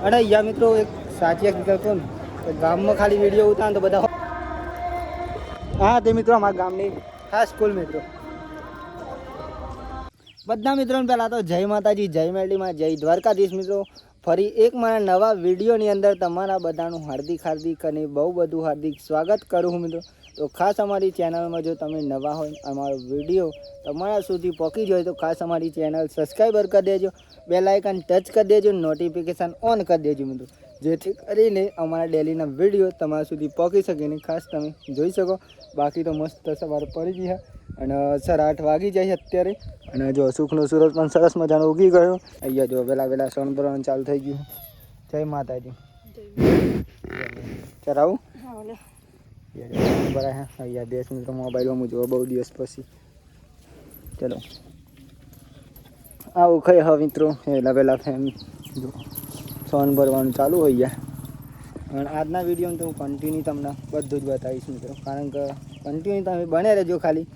અરે યા મિત્રો એક સાચી હકીકત કહું ને ગામમાં ખાલી વિડીયો ઉતાર તો બધા હા તે મિત્રો અમારા ગામની ખાસ સ્કૂલ મિત્રો બધા મિત્રોને પહેલાં તો જય માતાજી, જય મેરડીમાં, જય દ્વારકાધીશ. મિત્રો ફરી એક મારા નવા વિડીયોની અંદર તમારા બધાનું હાર્દિક અને બહુ બધું હાર્દિક સ્વાગત કરું હું મિત્રો. તો ખાસ અમારી ચેનલમાં જો તમે નવા હોય, અમારો વિડીયો તમારા સુધી પહોંચી જાય તો ખાસ અમારી ચેનલ સબસ્ક્રાઈબર કરી દેજો, બેલ આઇકન ટચ કરી દેજો, નોટિફિકેશન ઓન કરી દેજો મિત્રો, જેથી કરીને અમારા ડેલીના વિડીયો તમારા સુધી પહોંચી શકે ને ખાસ તમે જોઈ શકો. બાકી તો મસ્ત સવારે પડી ગઈ અને 8:30 વાગી જાય અત્યારે. અને જો સુખનો સૂરજ પણ સરસ મજાનો ઉગી ગયો. અહીંયા જો વહેલા સણ ભરવાનું ચાલુ થઈ ગયું. જય માતાજી. ચરાવું બરાબર. અહીંયા 10 મિનિટ મોબાઈલમાં જોવા બહુ દિવસ પછી. ચલો આવું ખાઈ હવે મિત્રો વહેલા ફેમિલી જો સણ ભરવાનું ચાલુ હોય ગયા. અને આજના વિડીયોમાં તો હું કન્ટિન્યુ તમને બધું જ બતાવીશ મિત્રો, કારણ કે કન્ટિન્યુ તમે બને રહેજો. ખાલી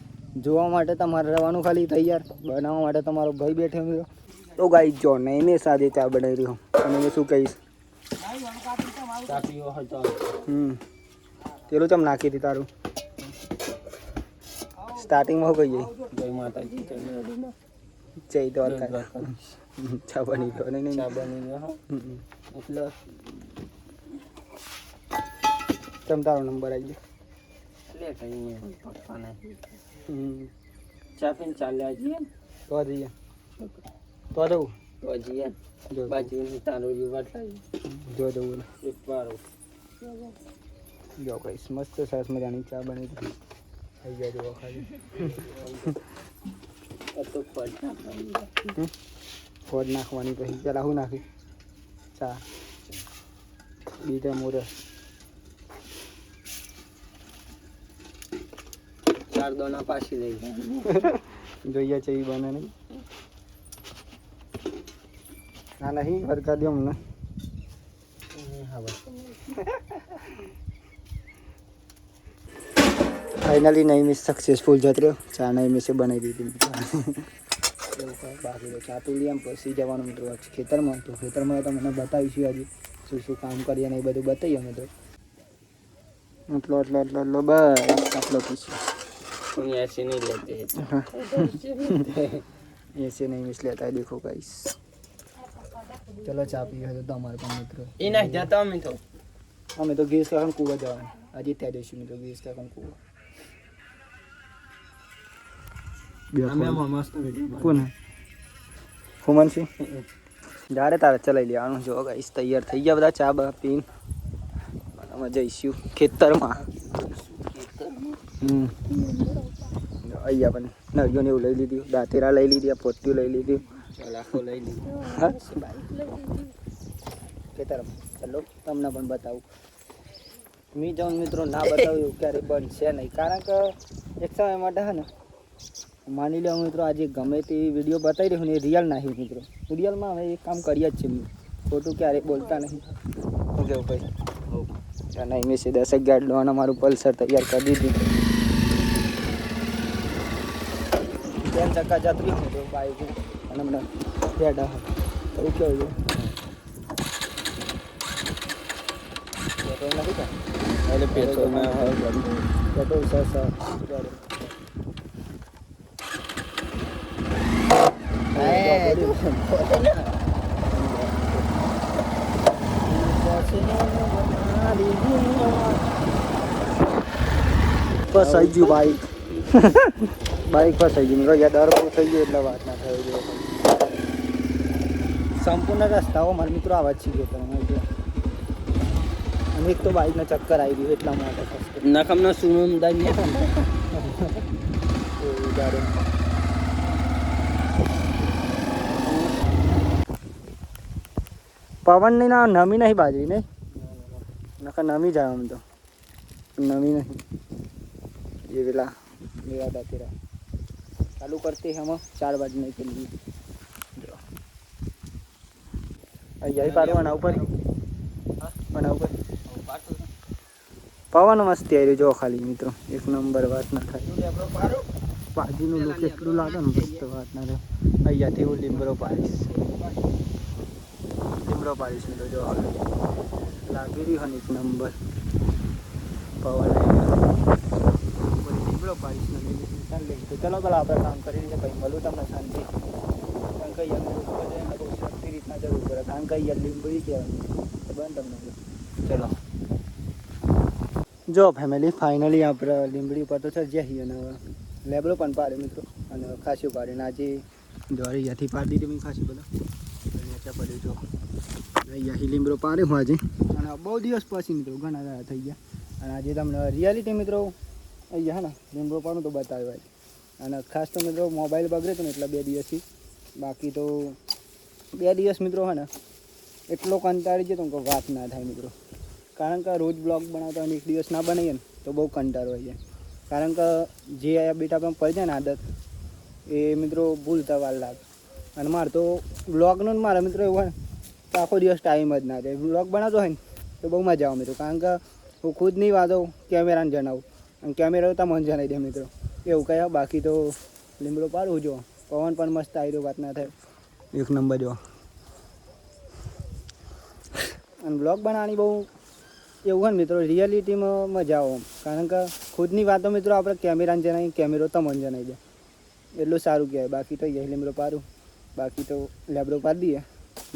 જોવા માટે તમારે રહેવાનું, ખાલી તૈયાર બનાવવા માટે તમારો ભાઈ બેઠો રહ્યો. તો ગાઈ જો નહીં મેં સાથે ચા બનાવી રહ્યો અને મેં શું કહીશ પેલું ચમ નાખી હતી તારું સ્ટાર્ટિંગમાં હું કહીએ જય માતાજી, જય દ્વારકા. ચા બની ગયો નહીં ચા બની ગયો એટલે ચમ તારો નંબર આવી ગયો ચા પીને ચાલ્યા જઈએ તો જઈએ તો જવું તો જઈએ બાજુ તારું જો જવું એક વાર જો કહીશ મસ્ત સરસ મજાની ચા બની થઈ ગયા જો ખાલી ફોડ નાખવાની પછી પેલા શું નાખી ચા બીજા મોરસ 4 દોના પાછી લઈ જોઈએ છે એ બને નહીં ના નહીં વરકા દો મને ફાઇનલી નહીં મિસ સક્સેસફુલ જતો રહ્યો. ચા નહીં મિસે બનાવી દીધી. બાકી તો ચા પી લઈએ પછી જવાનું મિત્રો ખેતરમાં. તો ખેતરમાં તો મને બતાવીશું આજે શું કામ કરીએ ને એ બધું બતાવીએ અમે તો. એટલો બસ આટલો પીશું. ऐसे नहीं लेते ऐसे नहीं मिस लेता है. देखो गाइस चलो चा पी तो हमारे पास मित्र ये नहीं जाता हमें तो गैस का कुआ जवान आज त्या दिवशी में तो गैस का कुआ કોણ ફુમન છે જાડે તારે ચલાવી લેવાનું. જો ગાઈસ તૈયાર થઈ ગયા બધા ચા બા પીને અમે જઈશું ખેતરમાં. અહીંયા પણ નળીઓને એવું લઈ લીધું, દાંતેરા લઈ લીધી, પોટ્યું લઈ લીધું, લાખો લઈ લીધું. ખેતરમાં ચાલો તમને પણ બતાવું. મેં જાઉં મિત્રો ના બતાવ્યું ક્યારે બનશે નહીં, કારણ કે એક સમય માટે હે ને માની લો મિત્રો આજે ગમે તે વિડીયો બતાવી રહ્યો ને એ રિયલ નહીં મિત્રો. રિયલમાં અમે એક કામ કરીએ જ છીએ, ખોટું ક્યારેય બોલતા નહીં. શું કેવું ભાઈ? નહીં મેં 10-11 ડોન અમારું પલ્સર તૈયાર કરી દીધું. 3 ચક્કા જતું રહ્યું તો બાઈક અને હમણાં પેડા એવું કેવું પેટ્રોલ નથી એટલે પેટ્રોલમાં પેટ્રોલ સરસ ફસાઈ ગયું બાઈક. બાઈક ફસાઈ ગયું મિત્રો. યાર ડર બહુ થઈ ગયો એટલે વાત ના થઈ ગયો. સંપૂર્ણ રસ્તાઓ મારા મિત્રો આવા જ છીએ તમે જો. અને એક તો બાઈકનો ચક્કર આવી ગયું એટલા માટે નખમનો સુનમ દાઈ પવનની ના નમી નહીં બાજરી નહીં નખર નમી જાય આમ તો નમી નહીં. ये वेला मेरा दातेरा चालू करते हैं हम 4 बजने के लिए. यही पारे बना ऊपर पवन मस्ती आई जो खाली मित्रों एक नंबर बात ना था. बाजू નું લુક એટલું લાગે ને મસ્ત વાત ના રહે. અહીંયાથી હું લીમડો પાડીશ મિત્રો. જો લાગી રહ્યું એક નંબર પવન લીમડો પાડીશ ને તો ચલો પેલા આપણે કામ કરી લઈએ. કંઈ મળું તમને શાંતિ. કારણ કે અહીંયા બહુ શાંતિ રીતના જવું પડે. કારણ કે અહીંયા લીમડી કહેવાય બંધ તમને. ચલો જો ફેમિલી ફાઇનલી આપણે લીમડી ઉપર તો ચડી અને લેબડો પણ પાડે મિત્રો અને ખાસું પાડે ને આજે જોરી અહીંયાથી પાડી દીધી મેં ખાસું બધા ત્યાં પડ્યું. જો અહીંયાથી લીમડો પાડે હું આજે અને બહુ દિવસ પછી મિત્રો ઘણા દાડા થઈ ગયા અને આજે તમને રિયાલિટી મિત્રો અહીંયા હા ને લીમડો પાડું તો બતાવ્યો આજે. અને ખાસ તો મિત્રો મોબાઈલ બગડે તો ને એટલા 2 દિવસથી. બાકી તો 2 દિવસ મિત્રો હા ને એટલો કંટાળી જતો કે વાત ના થાય મિત્રો. કારણ કે રોજ બ્લોગ બનાવતો અને 1 દિવસ ના બનાવીએ ને તો બહુ કંટાળો આવી જાય. કારણ કે જે આ બેટા પણ પડી જાય ને આદત એ મિત્રો ભૂલતા વાર લાગે. અને મારે તો બ્લોગનું મારા મિત્રો એવું હોય ને તો આખો દિવસ ટાઈમ જ ના થાય. બ્લોગ બનાવતો હોય ને તો બહુ મજા આવે મિત્રો. કારણ કે હું ખુદની વાતો કેમેરાને જણાવું અને કેમેરા તમને જણાવી દે મિત્રો એવું કહ્યા. બાકી તો લીમડો પાડવું જો પવન પણ મસ્ત આવી રહ્યો વાત ના થાય એક નંબર. જો અને બ્લોગ બનાવવાની બહુ એવું હોય ને મિત્રો રિયાલિટીમાં મજા આવે. કારણ કે ખુદની વાતો મિત્રો આપણે કેમેરાને જણાવી કેમેરો તમને જણાવી દે એટલું સારું કહેવાય. બાકી તો અહીંયા લીમડો પાડું બાકી તો લેબડો પાડી દઈએ.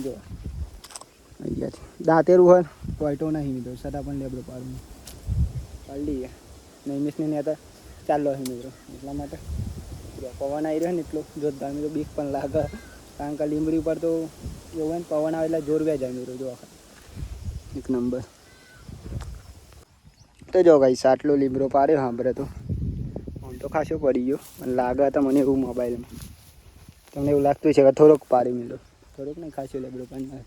જો અહીંયાથી દાંતેરું હોય વાઈટો નહીં મિત્રો છતાં પણ લેબડો પાડું પાડી દઈએ. નહીં મિસને ત્યાં તો ચાલો હે મિત્રો એટલા માટે પવન આવી રહ્યો ને એટલો જોરદાર મિત્રો બીક પણ લાગે. કારણ કે લીમડી ઉપર તો એવું હોય ને પવન આવે એટલે જોર વ્યા જાય મિત્રો. જો આખા એક નંબર. તો જો ગાઈસ આટલો લીમડો પાડ્યો સાંભળે તો આમ તો ખાસો પડી ગયો અને લાગે તો મને એવું મોબાઈલમાં તમને એવું લાગતું છે કે થોડોક પાડી મિત્રો થોડોક નહીં ખાસો લીમડો પણ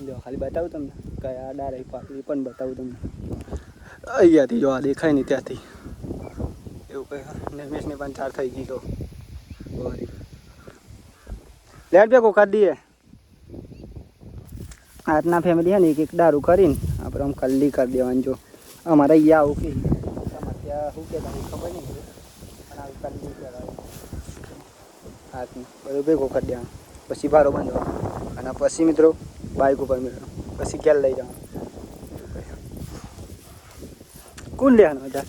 જો ખાલી બતાવું તમને કયા ડારે પાડી પણ બતાવું તમને. અહીંયાથી જો આ દેખાય ને ત્યાંથી એવું કહે નેમેશને પણ 4 થઈ ગઈ તો લેટ બે કોકા દઈએ. આજના ફેમિલી છે ને એક દારૂ કરીને આપણે આમ કલ્લી કરી દેવાની. જો અમારે અહીંયા આવું કે તમારે ત્યાં શું કે તમને ખબર નહીં પણ આવી કલ્લી કરાવે હાથમાં બધું ભેગો કરી દેવાનું. પછી બારો બાંધવાનો અને પછી મિત્રો બાઇક ઉપર મિત્રો પછી ક્યાં લઈ જવાનું. કોણ લેવાનું હતા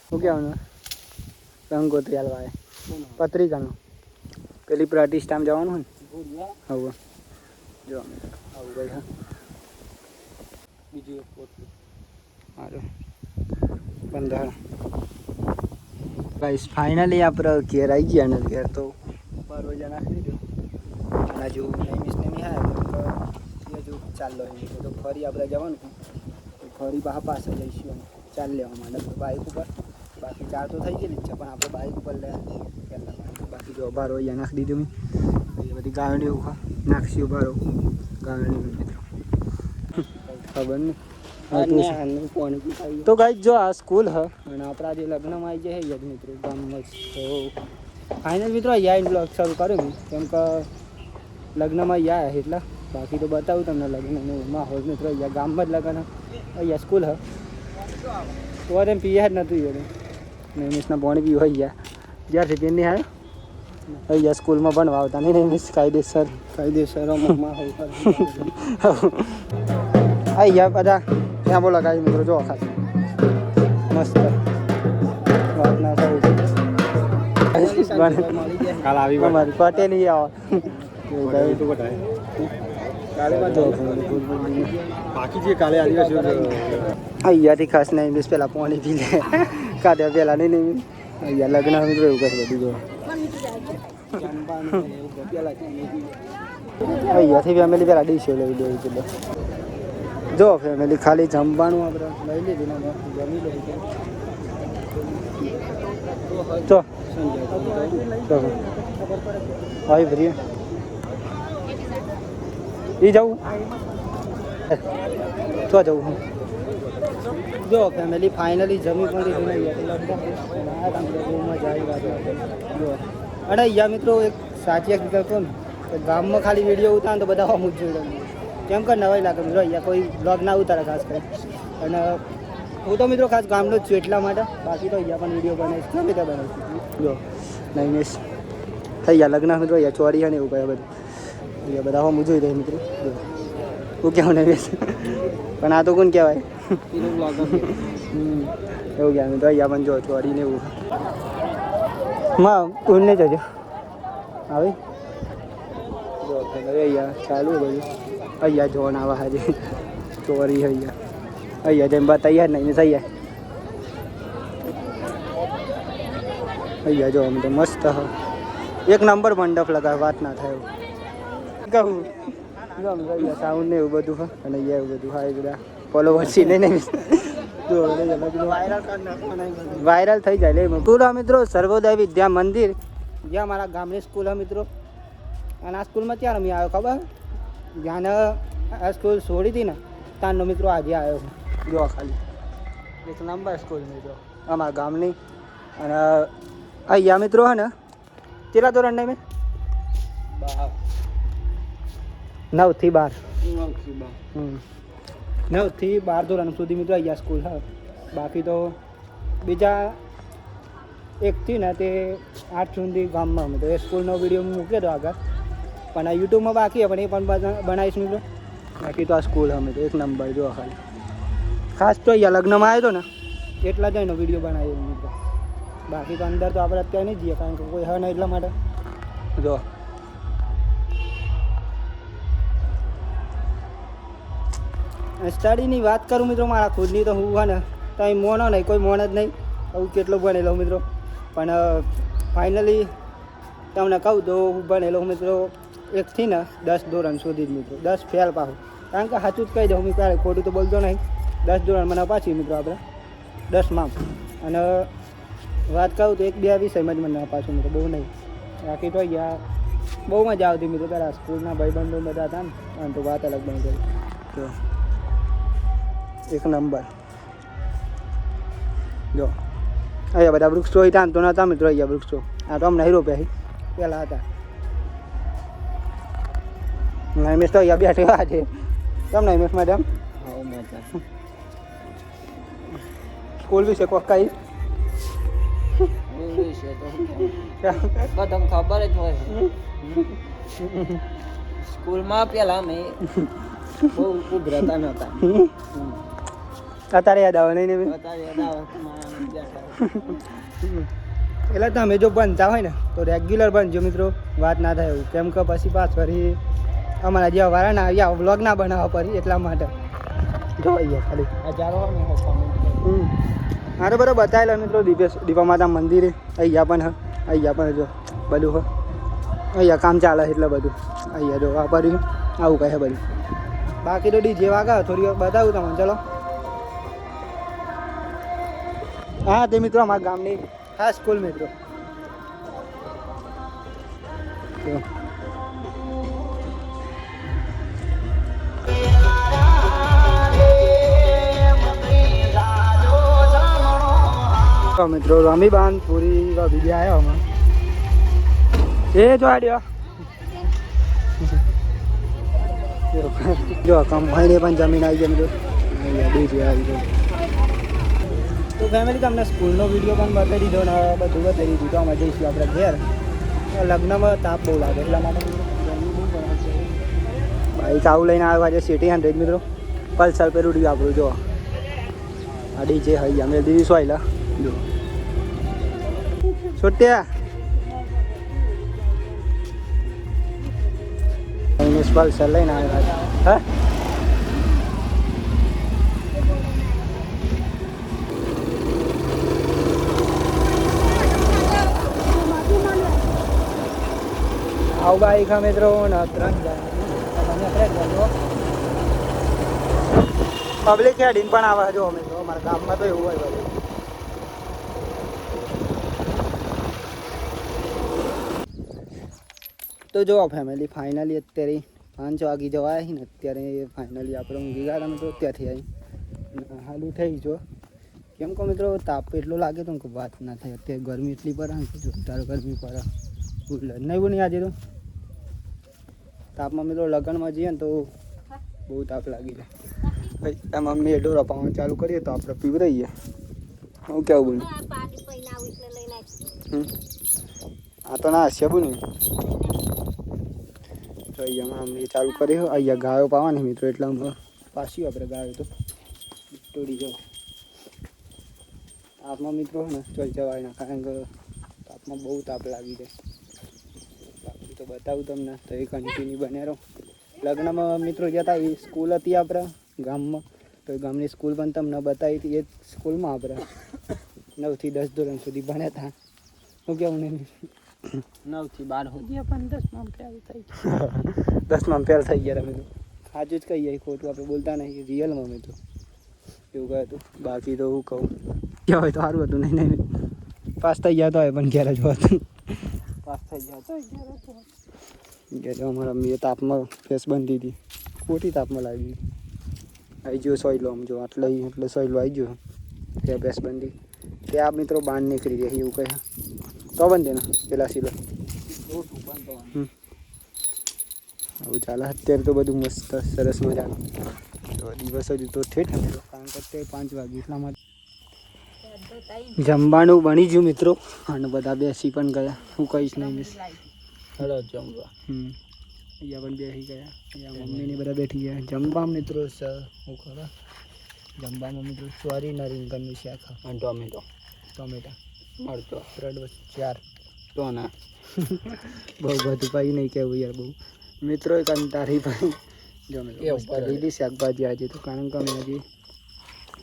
શું કહેવાનું રંગોત્રી હાલવા પત્રિકાનું પેલી પ્રતિષ્ઠામાં જવાનું હોય ને હવે જો આવું ભાઈ. હા બીજું એક સારું 15 ગાઈસ ફાઇનલી આપણે ઘેર આવી ગયા ને ઘેર તો 12 વાગ્યા નાખી દીધું અને હજુ મિસને નહીં આવ્યા હજુ ચાલો તો ફરી આપણે જવાનું ફરી પાછા જઈશું ચાલ લેવા માટે બાઇક ઉપર. બાકી 4 તો થઈ ગયેલી જ છે પણ આપણે બાઇક ઉપર લે બાકી જો 12 વાગ્યા નાખી દીધું મેં એ બધી ગાંડી નાખશું 12 ગાંડી મિત્રો ખબર નહીં. તો ગાઈસ જો આ સ્કૂલ હ અને આપણા જે લગ્નમાં આવી જાય યાદ મિત્રો ગામમાં તો ફાઇનલ મિત્રો અહીંયા બ્લોગ શરૂ કર્યું કેમ કે લગ્નમાં અહીંયા આવ્યા એટલા. બાકી તો બતાવું તમને લગ્નનો માહોલ મિત્રો અહીંયા ગામમાં જ લગ્ન અહીંયા સ્કૂલ હ તો એમ પીએ જ નહોતું એને મિસના પાણી પીવું હોય ગયા જ્યારથી તેની આવે અહીંયા સ્કૂલમાં ભણવા આવતા નહીં મિસ કાયદેસર માહોલ અહીંયા બધા ત્યાં બોલા કાંઈ મિત્રો જો ખાસ મસ્ત વાત ના થવું અમારી પટેલી આવો બાકી જે કાલે આદિવાસી અહીંયાથી ખાસ નહીં મિસ પેલા પાણી પી લે કાઢ્યા પેલા નહીં અહીંયા લગ્ન મિત્રો એવું કરે બધું. અહીંયાથી ફેમિલી પેલા ડીશો લઈ લેવી એટલે જો ફેમિલી ખાલી જમવાનું આપણે લઈ લીધું ને જમી લઈ તો આવી ભરીએ એ જવું તો જવું. જો ફેમિલી ફાઇનલી જમી પણ લીધું નહીં બહુ મજા આવી જો અરે અહીંયા મિત્રો એક સાચી હકીકત કહું ને ગામમાં ખાલી વિડીયો ઉતારે તો બધા અમુક જોઈ કેમ કે નવાઈ લાગે મિત્રો અહીંયા કોઈ બ્લોગ ના ઉતારે ખાસ કરી અને હું તો મિત્રો ખાસ ગામનો જ છું એટલા માટે, બાકી તો અહીંયા પણ વિડીયો બનાવીશ, ગમે ત્યાં બનાવીશ. જો નૈમેશ થઈ ગયા લગ્ન મિત્રો, અહીંયા ચોરી ને એવું કહે બધું, અહીંયા બધા હું જોઈ દઈએ મિત્રો. જો હું કેવું નૈમેશ, પણ આ તો કોણ કહેવાય એવું ગયા મિત્રો. અહીંયા પણ જો ચોરી ને એવું માં કોઈને જજો આવી જો અહીંયા ચાલુ બધું. અહીંયા જોન આવા હાજે ચોરી અહીંયા જેમ બતાવીએ નહીં થઈ અહીંયા જો આમ તો મસ્ત એક નંબર મંડપ લગાવે, વાત ના થાય કહું. જો આમ અહીંયા સાઉન્ડ ને એવું બધું હોય અને અહીંયા એવું બધું હા બધા ફોલોવર્સ નહીં વાયરલ થઈ જાય લે. પૂરા મિત્રો સર્વોદય વિદ્યા મંદિર જ્યાં મારા ગામની સ્કૂલ હે મિત્રો. અને આ સ્કૂલમાં ક્યારે મેં આવ્યો ખબર, જ્યાં આ સ્કૂલ છોડી હતી ને ત્યાંનો મિત્રો આજે આવ્યો છું. જો ખાલી એક નંબર સ્કૂલ મિત્રો અમારા ગામની. અને અહીંયા મિત્રો હે ને કેટલા ધોરણ નહીં મેં 9 થી 12 ધોરણ સુધી મિત્રો અહીંયા સ્કૂલ હા. બાકી તો બીજા 1 થી ને તે 8 સુધી ગામમાં મિત્રો એ સ્કૂલનો વિડીયો મૂક્યો હતો આગળ, પણ આ યુટ્યુબમાં બાકી પણ એ પણ બનાવીશ મિત્રો. બાકી તો આ સ્કૂલ અમે તો એક નંબર જો ખાલી. ખાસ તો અહીંયા લગ્નમાં આવ્યો હતો ને એટલા જ એનો વિડીયો બનાવ્યો મિત્રો. બાકી તો અંદર તો આપણે અત્યારે નહીં જઈએ કારણ કે કોઈ હા નહીં એટલા માટે. જો સ્ટડીની વાત કરું મિત્રો મારા ખુદની તો હું હા ને કંઈ મોનો નહીં, કોઈ મોન જ નહીં. હું કેટલો ભણેલો મિત્રો, પણ ફાઇનલી તમને કહું તો હું ભણેલો મિત્રો 1 થી ને 10 ધોરણ સુધી જ મિત્રો. 10 ફેલ પાછું, કારણ કે સાચું જ કહી દઉં મિત્રો, ખોટું તો બોલતો નહીં. 10 ધોરણ મને પાછી મિત્રો આપણે 10માં. અને વાત કહું તો 1-2 વિષયમાં જ મને પાછું મિત્રો, બહુ નહીં. બાકી તો અહીંયા બહુ મજા આવતી મિત્રો. પહેલાં સ્કૂલના ભાઈબંધો બધા હતા ને આમ તો વાત અલગ બની ગઈ. તો એક નંબર જો અહીંયા બધા વૃક્ષો હતા તો નહોતા મિત્રો. અહીંયા વૃક્ષો આ તો અમને હીરો પહેરી પહેલાં હતા. નૈમેશ તો અહીંયા બેઠેલા છે. કેમ નૈમેશ મેડમ સ્કૂલ વિશે કોઈ કઈ બધા ખબર જ હોય. સ્કૂલમાં પેલા અમે બહુ ઉભરાતા નહોતા, અત્યારે યાદ આવે નહીં ને અત્યારે યાદ આવે કે મારા બેઠા. એટલે તમે જો બનતા હોય ને તો રેગ્યુલર બનજો મિત્રો, વાત ના થાય એવું. કેમ કે પછી ફરી અમારા જેવા વાળા ના આવ્યા વ્લોગ ના બનાવવા પડી એટલા માટે. જો અહીંયા ખાલી હજારો મારે બધો બતાવેલો મિત્રો. દીપા માતા મંદિરે અહીંયા પણ અહીંયા પણ જો બધું હોય. અહીંયા કામ ચાલે એટલે બધું અહીંયા જો આ પડ્યું આવું કહે બધું. બાકી તો ડીજે વાગા થોડી વાર બતાવું તમને. ચલો હા તે મિત્રો અમારા ગામની ખાસ સ્કૂલ મિત્રો. મિત્રો રમીબાન પૂરી બીજા આવ્યા અમે એ જો આડ્યો જો કંપની પણ જમીન આવી જાય મિત્રો. ડીજે આવી જાય. તો ફેમિલી તમને સ્કૂલનો વિડીયો પણ બતાવી દીધો ને બધું બતાવી દીધું. તો અમે જઈશું આપણે ઘેર. લગ્નમાં તાપ બહુ લાગે એટલા માટે બાઈક આવું લઈને આવ્યો આજે સિટી 100 મિત્રો. પલ્સર પર ઉડ્યું આપણું જો આ ડીજે હઈ અમે દીદી સોયલા જો છોટ્યા પલ્સર લઈને આવ્યો હા. આવું બાઈક મિત્રો ને 3 પબ્લિક હેડીને પણ આવે જો મિત્રો. અમારા ગામમાં તો એવું હોય બધું. તો જો ફેમિલી ફાઇનલી અત્યારે 5 વાગી જવા આવી ને અત્યારે ફાઇનલી આપણે ઊંઘી ગયા મિત્રો. ત્યાંથી આવી હાલું થઈ જો. કેમ કે મિત્રો તાપ એટલો લાગે તો વાત ના થાય. અત્યારે ગરમી એટલી પડે ને જોરદાર ગરમી પડે. નહીં બોલી આજે તો તાપમાં મિત્રો લગ્નમાં જઈએ ને તો બહુ તાપ લાગી જાય. ભાઈ આ મમ્મીએ ડોરા પાવાનું ચાલુ કરીએ તો આપણે પીવરાઈએ. હું કેવું બોલું? આ તો ના હશે બોલું. તો અહીંયા મમ્મીએ ચાલુ કરી અહીંયા ગાયો પાવાની મિત્રો એટલે પાછી આપણે ગાયો તો તોડી જાઓ. તાપમાં મિત્રો ને ચલ જવાય ના કારણ કે તાપમાં બહુ તાપ લાગી જાય. બાકી તો બતાવું તમને તો એ કન્ટિન્યુ બને રહો. લગ્નમાં મિત્રો જતા એ સ્કૂલ હતી આપણે ગામમાં તો એ ગામની સ્કૂલ પણ તમને બતાવી હતી. એ જ સ્કૂલમાં આપણે 9 થી 10 ધોરણ સુધી ભણ્યા હતા. શું કેવું નહીં? 9 થી 12 સુધી પણ 10માં ફેલ થઈ 10માં ફેલ થઈ ગયા અમે તો. સાચું જ કહીએ, ખોટું આપણે બોલતા નહીં. રિયલમાં અમે તો એવું કહ્યું હતું. બાકી તો હું કહું ક્યાં હોય તો સારું હતું. નહીં પાસ થઈ ગયા તો હોય પણ ઘેર જ હોત. પાસ થઈ ગયા તો ઘેર અમારા મેં તાપમાં ફેસ બંધી હતી. ખોટી તાપમાં લાગી આવી ગયો સોયલો. આમ જો એટલે સોયલો આવી ગયો ત્યાં ફેસ બંધી. ત્યાં મિત્રો બહાર નીકળી ગયા એવું કહે તો બંધે ને પેલા સિલો. આવું ચાલે અત્યારે તો બધું મસ્ત સરસ મજાનું. તો દિવસ હજુ તો ઠેઠ હતો કારણ કે અત્યારે 5 વાગે એટલા માટે જમવાનું બની ગયું મિત્રો અને બધા બેસી પણ ગયા. હું કહીશ નહીં મિસ હેલો જમવા. અહીંયા પણ બેસી ગયા. અહીંયા મમ્મીને બધા બેઠી ગયા જમવા મિત્રો. શું ખબર જમવામાં મિત્રો ચોરી ના રીંગણનું શાક અને ટોમેટો ટોમેટા મળતો બ્રેડ 4 તો ના બહુ બધું પાઈ નહીં કહેવું યાર. બહુ મિત્રો એક અંતારી પાઈ જમે લીધી શાકભાજી આજે તો કારણ કે અમે હજી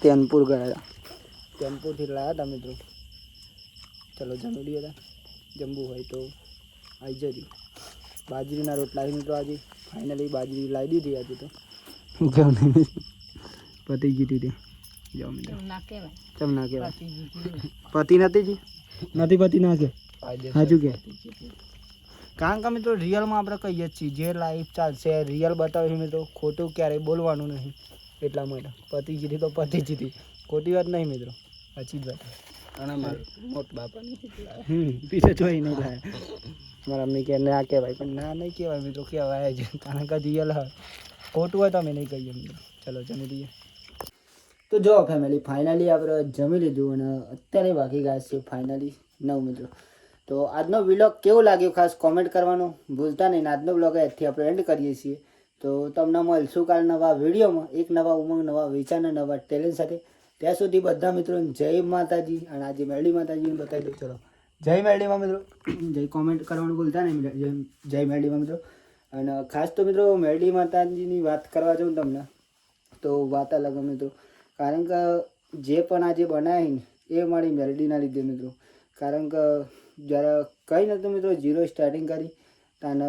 તેનપુર ગયા હતા. તેનપુરથી લાવ્યા હતા મિત્રો. ચલો જમી લઈએ હતા. જમવું હોય તો આવી જજો. બાજરીના રોટલા મિત્રો આજે ફાઇનલી બાજરી લાવી દીધી આજે તો કેવું નહીં પતી ગઈ હતી. જાઓ મિત્રો ચમ ના કહેવાય પતિ નથી જી નથી પતિ ના કે હાજુ કે કારણ કે મિત્રો રિયલમાં આપણે કહીએ જ છીએ જે લાઈફ ચાલશે રિયલ બતાવે મિત્રો. ખોટું ક્યારેય બોલવાનું નહીં. એટલા માટે પતિ જીતી તો પતિ જીતી. ખોટી વાત નહીં મિત્રો, સાચી જ વાત. અને મારું મોટ બાપાની પીછે જોઈ નહીં થાય. મારા મમ્મી કે ના કહેવાય પણ ના નહીં કહેવાય મિત્રો, કહેવાય જ કારણ કે રિયલ હોય. ખોટું હોય તો અમે નહીં કહીએ મિત્રો. ચલો જમી દઈએ. તો જો ફેમિલી ફાઇનલી આપણે જમી લીધું અને અત્યારે વાગી ગયા છે ફાઇનલી 9 મિત્રો. તો આજનો વ્લોગ કેવો લાગ્યો ખાસ કોમેન્ટ કરવાનું ભૂલતા નહીં. આજનો વ્લોગ અહીંથી આપણે એન્ડ કરીએ છીએ. તો તમને મળશું કાલ નવા વિડીયોમાં એક નવા ઉમંગ નવા વિચાર નવા ટેલેન્ટ સાથે. ત્યાં સુધી બધા મિત્રોને જય માતાજી. અને આજે મેરડી માતાજીને બતાવી દઉં. ચલો જય મેરડીમાં મિત્રો. જય કોમેન્ટ કરવાનું ભૂલતા નહીં. જય મેરડીમાં મિત્રો. અને ખાસ તો મિત્રો મેરડી માતાજીની વાત કરવા જાઉં તમને તો વાત અલગ મિત્રો. કારણ કે જે પણ આજે બનાવીને એ મારી મેરડીના લીધે મિત્રો. કારણ કે જ્યારે કંઈ નહોતું મિત્રો, 0 સ્ટાર્ટિંગ કરી અને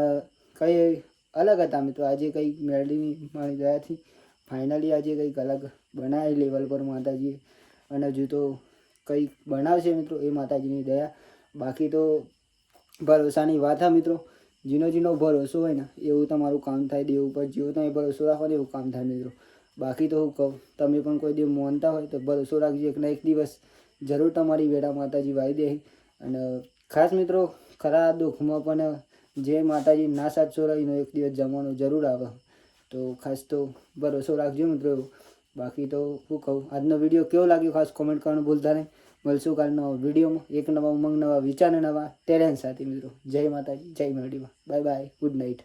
કંઈ અલગ હતા મિત્રો. આજે કંઈક મેરડીની મારી દયાથી ફાઇનલી આજે કંઈક અલગ બનાવી લેવલ પર માતાજીએ. અને હજુ તો કંઈક બનાવશે મિત્રો, એ માતાજીની દયા. બાકી તો ભરોસાની વાત હા મિત્રો. જીનો ભરોસો હોય ને એવું તમારું કામ થાય. દેવ ઉપર જેવો તમે ભરોસો રાખો ને એવું કામ થાય મિત્રો. બાકી તો હું કહું તમે પણ કોઈ દેવ માનતા હોય તો ભરોસો રાખજો. એક ના એક દિવસ જરૂર તમારી વેળા માતાજી વાવી દે. અને ખાસ મિત્રો ખરા દુઃખમાં પણ જે માતાજી ના સાચો રહીને એક દિવસ જમવાનો જરૂર આવે. તો ખાસ તો ભરોસો રાખજો મિત્રો. બાકી તો હું કહું આજનો વિડીયો કેવો લાગ્યો ખાસ કોમેન્ટ કરવાનું ભૂલતા નહીં. મળશું કાલનો વિડીયોમાં એક નવા ઉમંગ નવા વિચાર નવા ટેલેન્ટ સાથે મિત્રો. જય માતાજી જય મેરડીમાં. Bye bye good night.